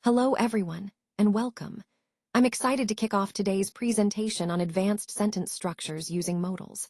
Hello everyone, and welcome. I'm excited to kick off today's presentation on advanced sentence structures using modals.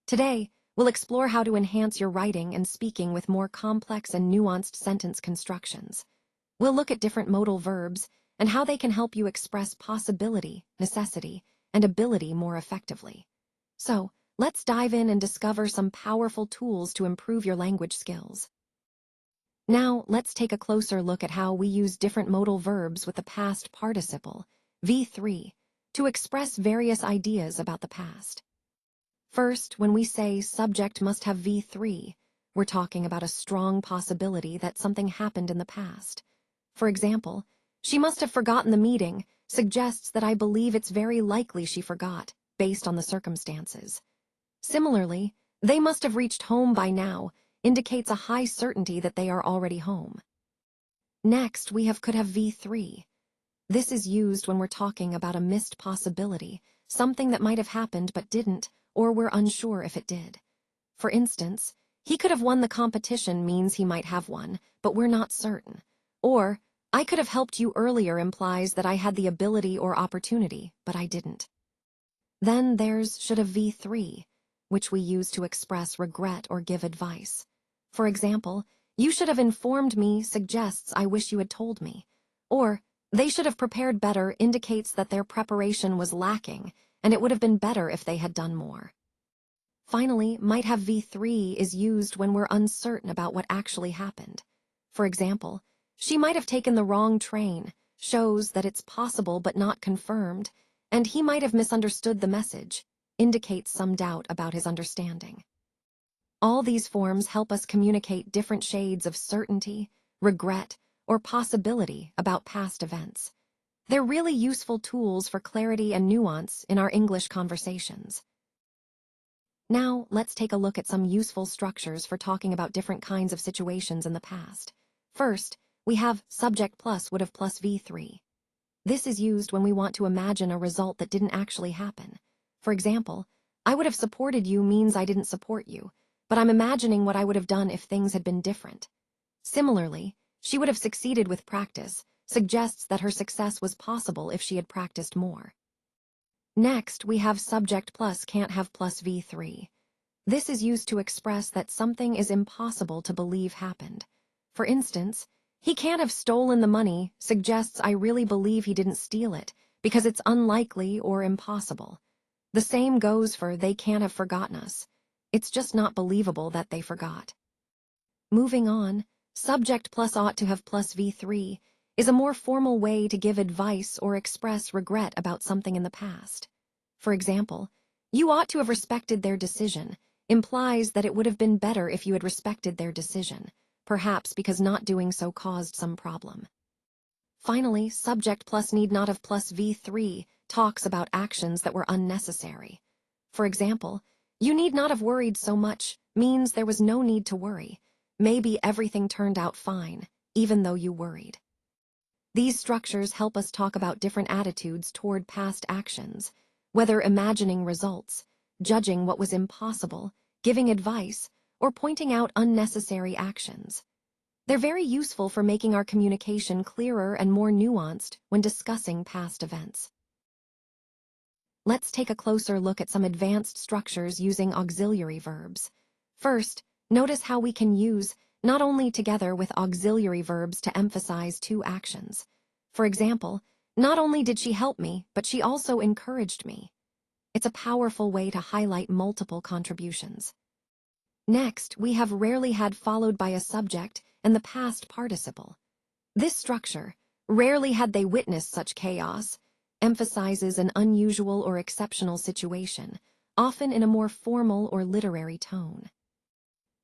Today, we'll explore how to enhance your writing and speaking with more complex and nuanced sentence constructions. We'll look at different modal verbs and how they can help you express possibility, necessity, and ability more effectively. So, let's dive in and discover some powerful tools to improve your language skills. Now, let's take a closer look at how we use different modal verbs with the past participle, V3, to express various ideas about the past. First, when we say subject must have V3, we're talking about a strong possibility that something happened in the past. For example, she must have forgotten the meeting suggests that I believe it's very likely she forgot, based on the circumstances. Similarly, they must have reached home by now indicates a high certainty that they are already home. Next, we could have V3. This is used when we're talking about a missed possibility, something that might have happened but didn't, or we're unsure if it did. For instance, he could have won the competition means he might have won, but we're not certain. Or, I could have helped you earlier implies that I had the ability or opportunity, but I didn't. Then there's should have V3, which we use to express regret or give advice. For example, you should have informed me suggests I wish you had told me. Or, they should have prepared better indicates that their preparation was lacking, and it would have been better if they had done more. Finally, might have V3 is used when we're uncertain about what actually happened. For example, she might have taken the wrong train, shows that it's possible but not confirmed, and he might have misunderstood the message, indicates some doubt about his understanding. All these forms help us communicate different shades of certainty, regret, or possibility about past events. They're really useful tools for clarity and nuance in our English conversations. Now, let's take a look at some useful structures for talking about different kinds of situations in the past. First, we have subject plus would have plus V3. This is used when we want to imagine a result that didn't actually happen. For example, I would have supported you means I didn't support you, but I'm imagining what I would have done if things had been different. Similarly, she would have succeeded with practice, suggests that her success was possible if she had practiced more. Next, we have subject plus can't have plus V3. This is used to express that something is impossible to believe happened. For instance, he can't have stolen the money suggests I really believe he didn't steal it, because it's unlikely or impossible. The same goes for they can't have forgotten us. It's just not believable that they forgot. Moving on, subject plus ought to have plus V3 is a more formal way to give advice or express regret about something in the past. For example, you ought to have respected their decision implies that it would have been better if you had respected their decision, perhaps because not doing so caused some problem. Finally, subject plus need not have plus V3 talks about actions that were unnecessary. For example, you need not have worried so much means there was no need to worry. Maybe everything turned out fine, even though you worried. These structures help us talk about different attitudes toward past actions, whether imagining results, judging what was impossible, giving advice, or pointing out unnecessary actions. They're very useful for making our communication clearer and more nuanced when discussing past events. Let's take a closer look at some advanced structures using auxiliary verbs. First, notice how we can use not only together with auxiliary verbs to emphasize two actions. For example, not only did she help me, but she also encouraged me. It's a powerful way to highlight multiple contributions. Next, we have rarely had followed by a subject and the past participle. This structure, rarely had they witnessed such chaos, emphasizes an unusual or exceptional situation, often in a more formal or literary tone.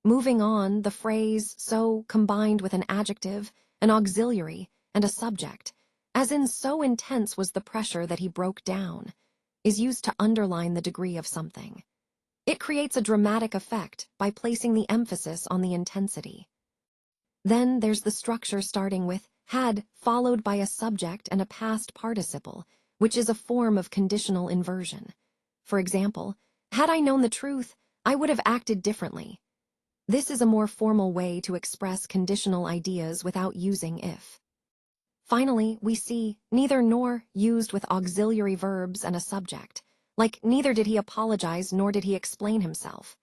Moving on, the phrase so combined with an adjective, an auxiliary, and a subject, as in so intense was the pressure that he broke down, is used to underline the degree of something. It creates a dramatic effect by placing the emphasis on the intensity. Then there's the structure starting with had followed by a subject and a past participle, which is a form of conditional inversion. For example, had I known the truth, I would have acted differently. This is a more formal way to express conditional ideas without using if. Finally, we see neither nor used with auxiliary verbs and a subject, like neither did he apologize nor did he explain himself.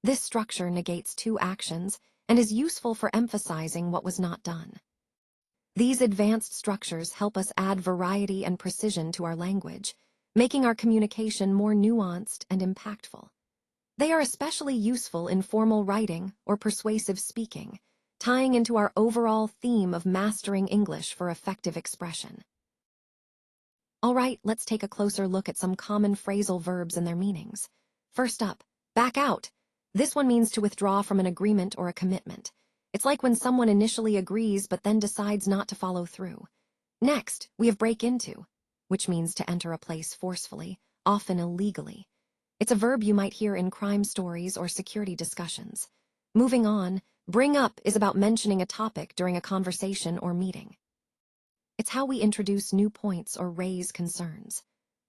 This structure negates two actions and is useful for emphasizing what was not done. These advanced structures help us add variety and precision to our language, making our communication more nuanced and impactful. They are especially useful in formal writing or persuasive speaking, tying into our overall theme of mastering English for effective expression. All right, let's take a closer look at some common phrasal verbs and their meanings. First up, back out. This one means to withdraw from an agreement or a commitment. It's like when someone initially agrees but then decides not to follow through. Next, we have break into, which means to enter a place forcefully, often illegally. It's a verb you might hear in crime stories or security discussions. Moving on, bring up is about mentioning a topic during a conversation or meeting. It's how we introduce new points or raise concerns.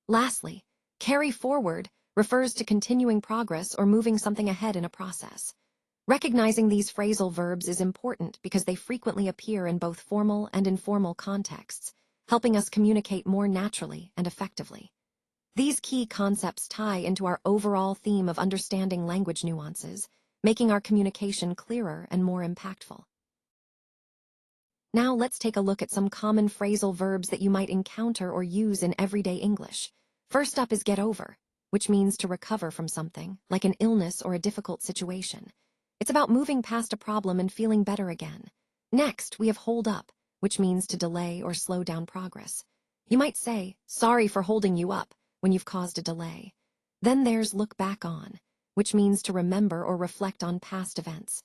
Lastly, carry forward refers to continuing progress or moving something ahead in a process. Recognizing these phrasal verbs is important because they frequently appear in both formal and informal contexts, helping us communicate more naturally and effectively. These key concepts tie into our overall theme of understanding language nuances, making our communication clearer and more impactful. Now let's take a look at some common phrasal verbs that you might encounter or use in everyday English. First up is get over, which means to recover from something, like an illness or a difficult situation. It's about moving past a problem and feeling better again. Next, we have hold up, which means to delay or slow down progress. You might say, sorry for holding you up, when you've caused a delay. Then there's look back on, which means to remember or reflect on past events.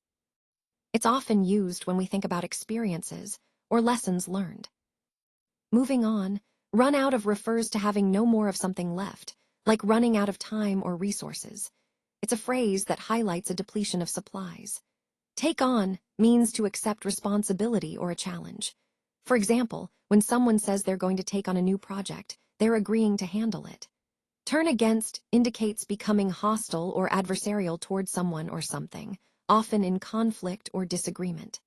It's often used when we think about experiences or lessons learned. Moving on, run out of refers to having no more of something left, like running out of time or resources. It's a phrase that highlights a depletion of supplies. Take on means to accept responsibility or a challenge. For example, when someone says they're going to take on a new project, they're agreeing to handle it. Turn against indicates becoming hostile or adversarial towards someone or something, often in conflict or disagreement.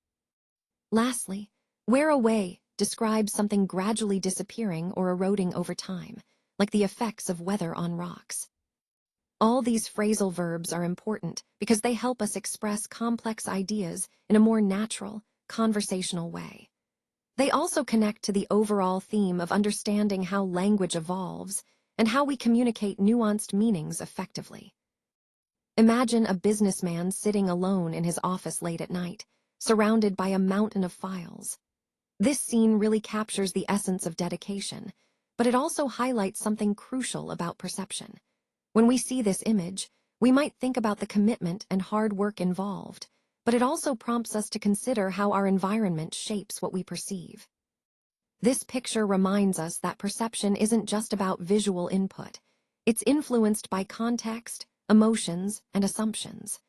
Lastly, wear away describes something gradually disappearing or eroding over time, like the effects of weather on rocks. All these phrasal verbs are important because they help us express complex ideas in a more natural, conversational way. They also connect to the overall theme of understanding how language evolves and how we communicate nuanced meanings effectively. Imagine a businessman sitting alone in his office late at night, surrounded by a mountain of files. This scene really captures the essence of dedication, but it also highlights something crucial about perception. When we see this image, we might think about the commitment and hard work involved, but it also prompts us to consider how our environment shapes what we perceive. This picture reminds us that perception isn't just about visual input. It's influenced by context, emotions, and assumptions.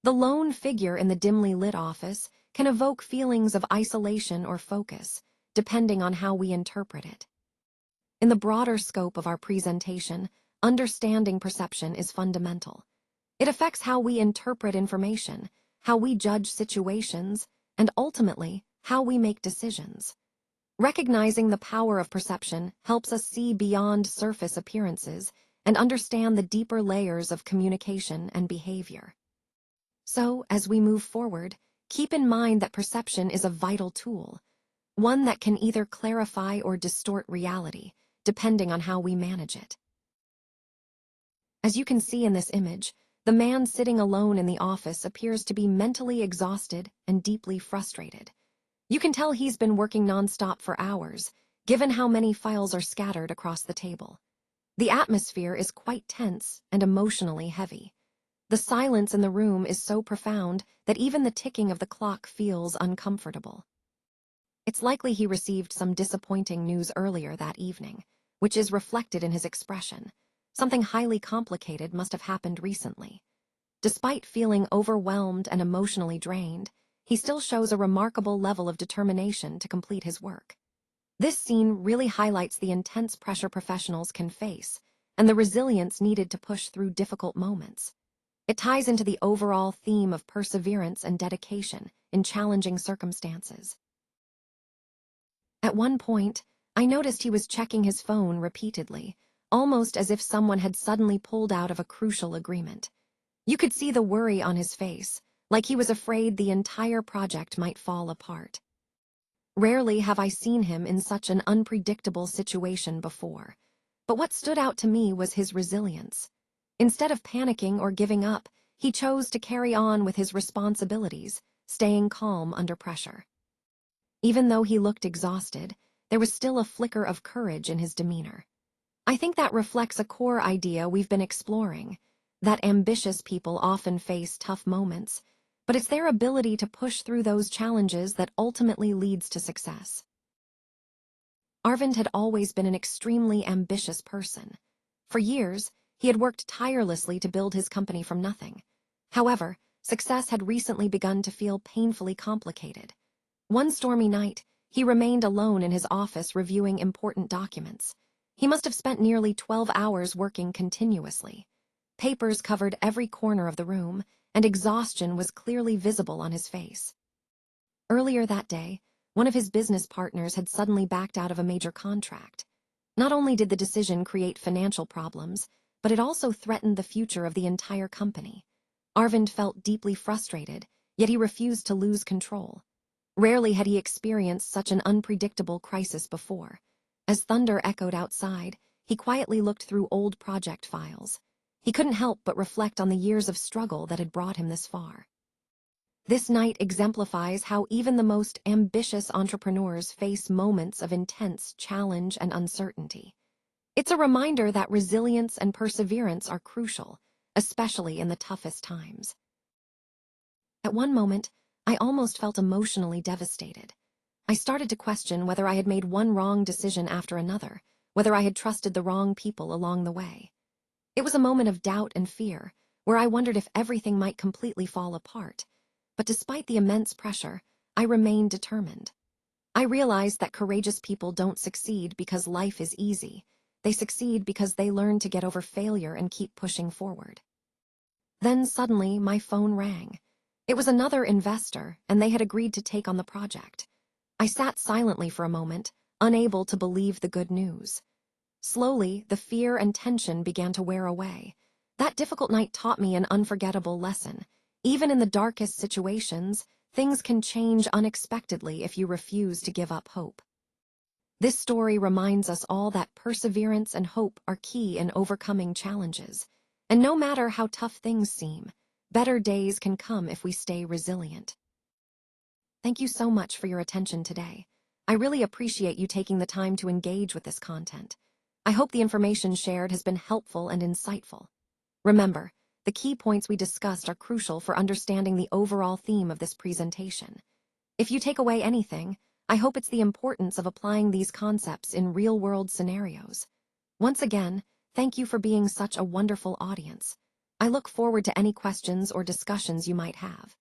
The lone figure in the dimly lit office can evoke feelings of isolation or focus, depending on how we interpret it. In the broader scope of our presentation, understanding perception is fundamental. It affects how we interpret information, how we judge situations, and ultimately, how we make decisions. Recognizing the power of perception helps us see beyond surface appearances and understand the deeper layers of communication and behavior. So, as we move forward, keep in mind that perception is a vital tool, one that can either clarify or distort reality, depending on how we manage it. As you can see in this image, the man sitting alone in the office appears to be mentally exhausted and deeply frustrated. You can tell he's been working nonstop for hours, given how many files are scattered across the table. The atmosphere is quite tense and emotionally heavy. The silence in the room is so profound that even the ticking of the clock feels uncomfortable. It's likely he received some disappointing news earlier that evening, which is reflected in his expression. Something highly complicated must have happened recently. Despite feeling overwhelmed and emotionally drained, he still shows a remarkable level of determination to complete his work. This scene really highlights the intense pressure professionals can face and the resilience needed to push through difficult moments. It ties into the overall theme of perseverance and dedication in challenging circumstances. At one point, I noticed he was checking his phone repeatedly, almost as if someone had suddenly pulled out of a crucial agreement. You could see the worry on his face, like he was afraid the entire project might fall apart. Rarely have I seen him in such an unpredictable situation before, but what stood out to me was his resilience. Instead of panicking or giving up, he chose to carry on with his responsibilities, staying calm under pressure. Even though he looked exhausted, there was still a flicker of courage in his demeanor. I think that reflects a core idea we've been exploring, that ambitious people often face tough moments, but it's their ability to push through those challenges that ultimately leads to success. Arvind had always been an extremely ambitious person. For years, he had worked tirelessly to build his company from nothing. However, success had recently begun to feel painfully complicated. One stormy night, he remained alone in his office reviewing important documents. He must have spent nearly 12 hours working continuously. Papers covered every corner of the room, and exhaustion was clearly visible on his face. Earlier that day, one of his business partners had suddenly backed out of a major contract. Not only did the decision create financial problems, but it also threatened the future of the entire company. Arvind felt deeply frustrated, yet he refused to lose control. Rarely had he experienced such an unpredictable crisis before. As thunder echoed outside, he quietly looked through old project files. He couldn't help but reflect on the years of struggle that had brought him this far. This night exemplifies how even the most ambitious entrepreneurs face moments of intense challenge and uncertainty. It's a reminder that resilience and perseverance are crucial, especially in the toughest times. At one moment, I almost felt emotionally devastated. I started to question whether I had made one wrong decision after another, whether I had trusted the wrong people along the way. It was a moment of doubt and fear, where I wondered if everything might completely fall apart. But despite the immense pressure, I remained determined. I realized that courageous people don't succeed because life is easy. They succeed because they learn to get over failure and keep pushing forward. Then suddenly, my phone rang. It was another investor, and they had agreed to take on the project. I sat silently for a moment, unable to believe the good news. Slowly, the fear and tension began to wear away. That difficult night taught me an unforgettable lesson. Even in the darkest situations, things can change unexpectedly if you refuse to give up hope. This story reminds us all that perseverance and hope are key in overcoming challenges. And no matter how tough things seem, better days can come if we stay resilient. Thank you so much for your attention today. I really appreciate you taking the time to engage with this content. I hope the information shared has been helpful and insightful. Remember, the key points we discussed are crucial for understanding the overall theme of this presentation. If you take away anything, I hope it's the importance of applying these concepts in real-world scenarios. Once again, thank you for being such a wonderful audience. I look forward to any questions or discussions you might have.